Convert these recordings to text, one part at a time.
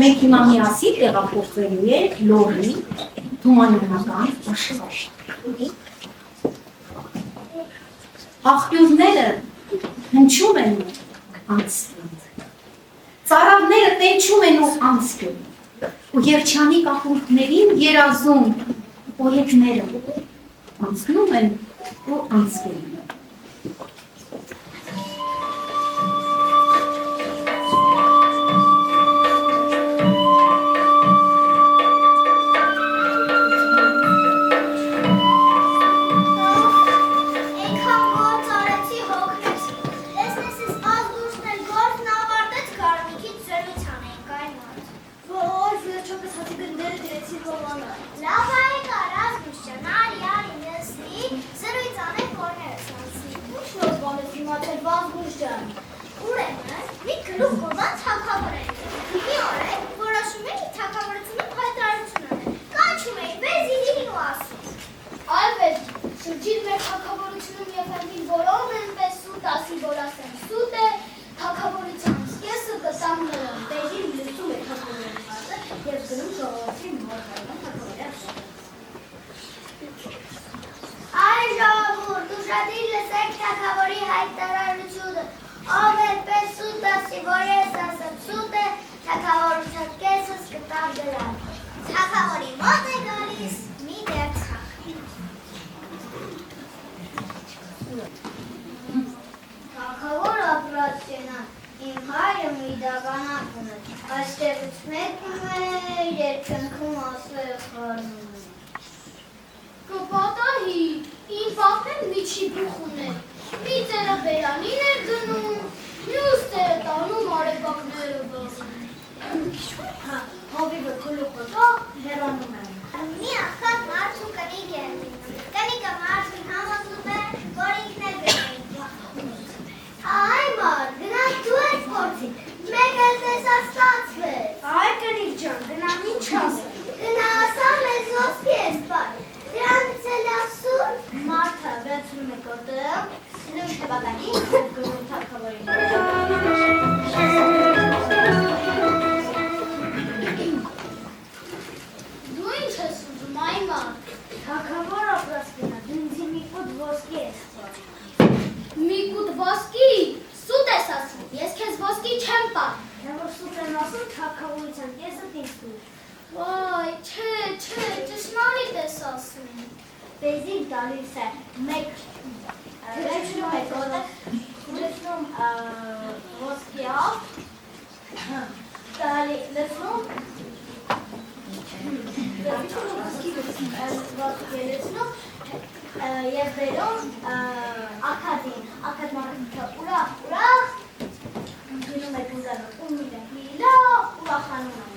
Մենք հիմա միասին տեղափոխվելու ենք Լոռի թումանյանական աշխարհ։ Աղբյուրները հնչում են անցքին, ծարավները տենչում են ու անցքին, ու երջանիկ աղուրդներին երազում օրեկները անցնում են ու անցքին։ Ալիցան, ես ըտ ինձ դուր։ Վայ, չէ, ճշմարիտ ես ասում։ Բեզին տալիս է մեկ լեչնում է կոտը, լեցնում ոսկիավ, լեցնում լեցնում և բերում ակադին, ակադմանքը ուրախ, գնում է գուզանում, ումիտ է հիլով, ուրախանում է։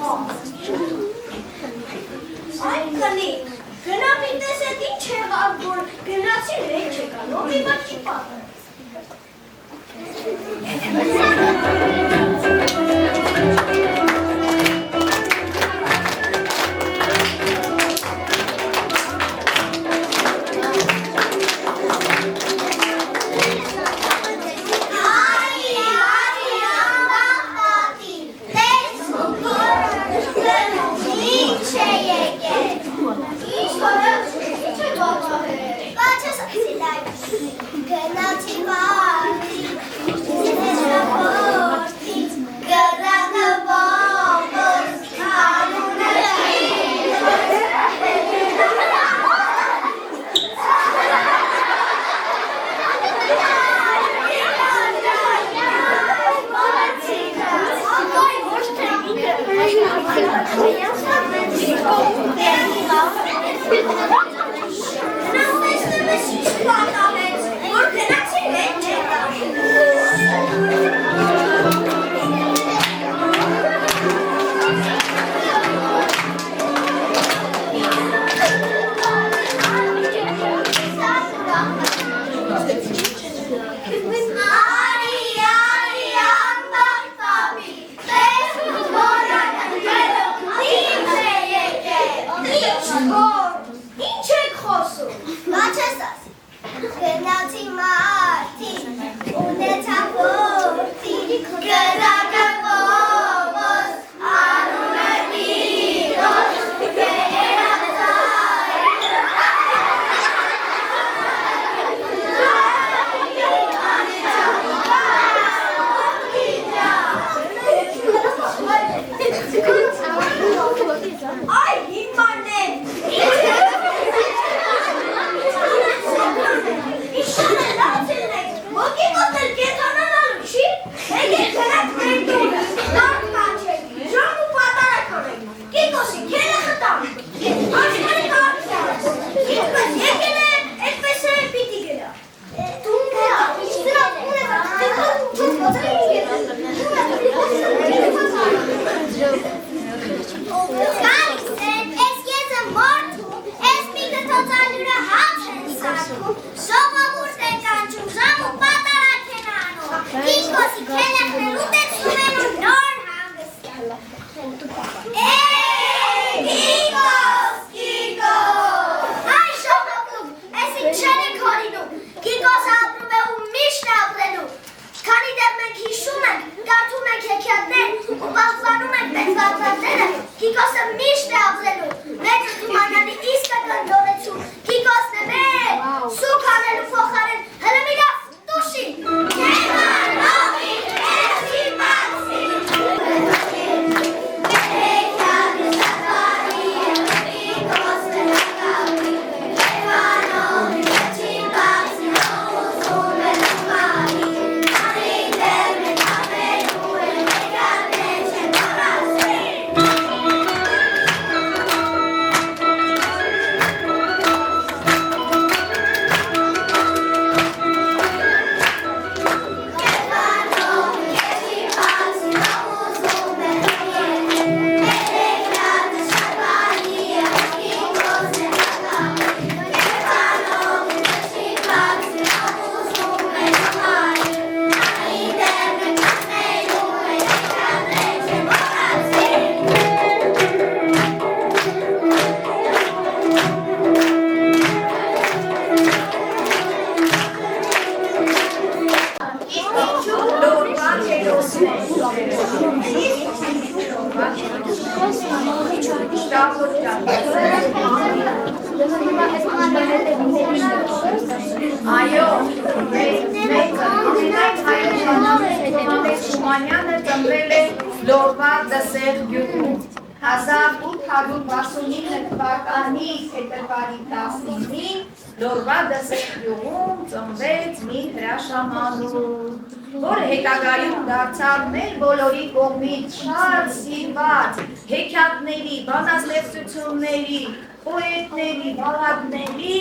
Ay kani, gına bir de sedin çevar bur, gına çile çekan, o bir bakayım bak. Այո, Թումանյանը ծնվել է Լորվա Դսեղ գյուղում 1869 թվականի փետրվարի 19-ին Լորվա Դսեղ գյուղում ծնվեց մի հրաշամանուկ, որը հետագայում դարձավ մեր բոլորի կողմից շատ սիրված հեքիաթների, բանաստեղծությունների, պոետների, բաղադրների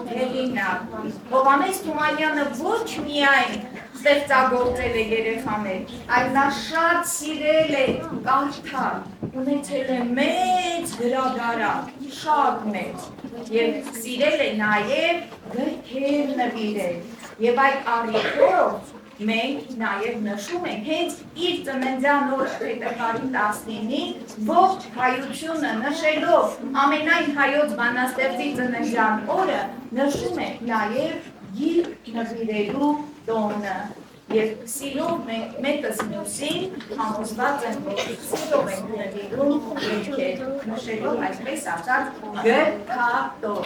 հեղինակ։ Հովհաննես Թումանյանը ոչ միայն ստեղծագործել է երեխաներ, այլ նա շատ սիրել է կարդալ, ունեցել է մեծ գրադարան, շատ մեծ, եւ սիրել է նաև գրքեր նվիրել։ Եվ այդ առիթով մենք նաև նշում ենք հենց իր ծննդյան օրը փետրվարի 19-ին ողջ հայությունը նշելով ամենայն հայոց բանաստեղծի ծննդյան օրը նշում ենք նաև գիրք նվիրելու տոնը եւ սիրով մենք մեկս մյուսին համոզված ենք որ սիրով ենք նվիրում գրքեր նշելով այսպես ասած գրքատոր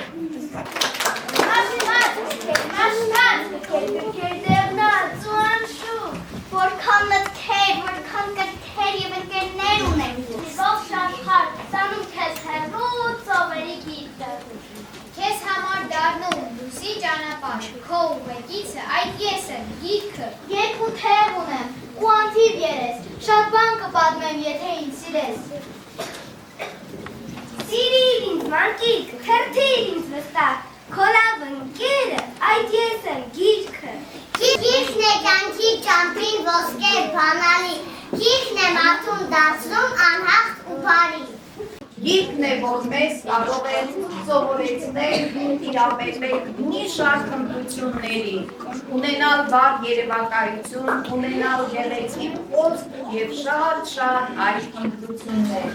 Որքան մտքեր, որքան կրքեր և ընկերներ ունենք, ով շարխար, ստանում քեզ հեռու ծովերի գիրկը։ Քեզ համար դառնում լույսի ճանապարհ, քո ուղեկիցը այդ ես եմ, գիրքը։ Երկու թև ունեմ, ու անթիվ երես, շատ բան կպատմեմ, եթե ինձ սիրես։ Սիրիր ինձ մանկիկ, հերթիր ինձ վստահ, քո լավ ընկերը, այդ ես եմ, գիրքը։ Գիրքն է կյանքի ճամփին ոսկե բանալի, գիրքն է մարդուն դարձնում անհաղթ ու բարի։ Գիրքն է, որ մեզ կարող է սովորեցնել ու տիրապետել մի շարք հմտությունների, ունենալ վառ երևակայություն, ունենալ գեղեցիկ խոսք և շատ այլ հմտություններ։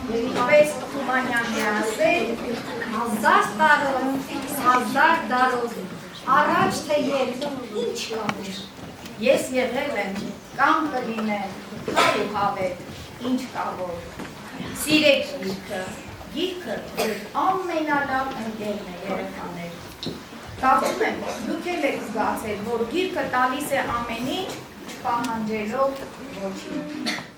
Եվ ինչպես Թումանյանն է ասել, 1000 տարով, առաջ թե երբ, ինչ կամեր։ Ես եղել եմ, կամ կլինեմ, հայ ու հավետ, ինչ կավոր։ Սիրեք գիրքը, գիրքը ամենալավ ընկերն է երեխաներ։ Կարծում եմ, դուք էլ եք զգացել, որ գիրքը տալիս է ամեն ինչ, չպահանջելով ոչինչ։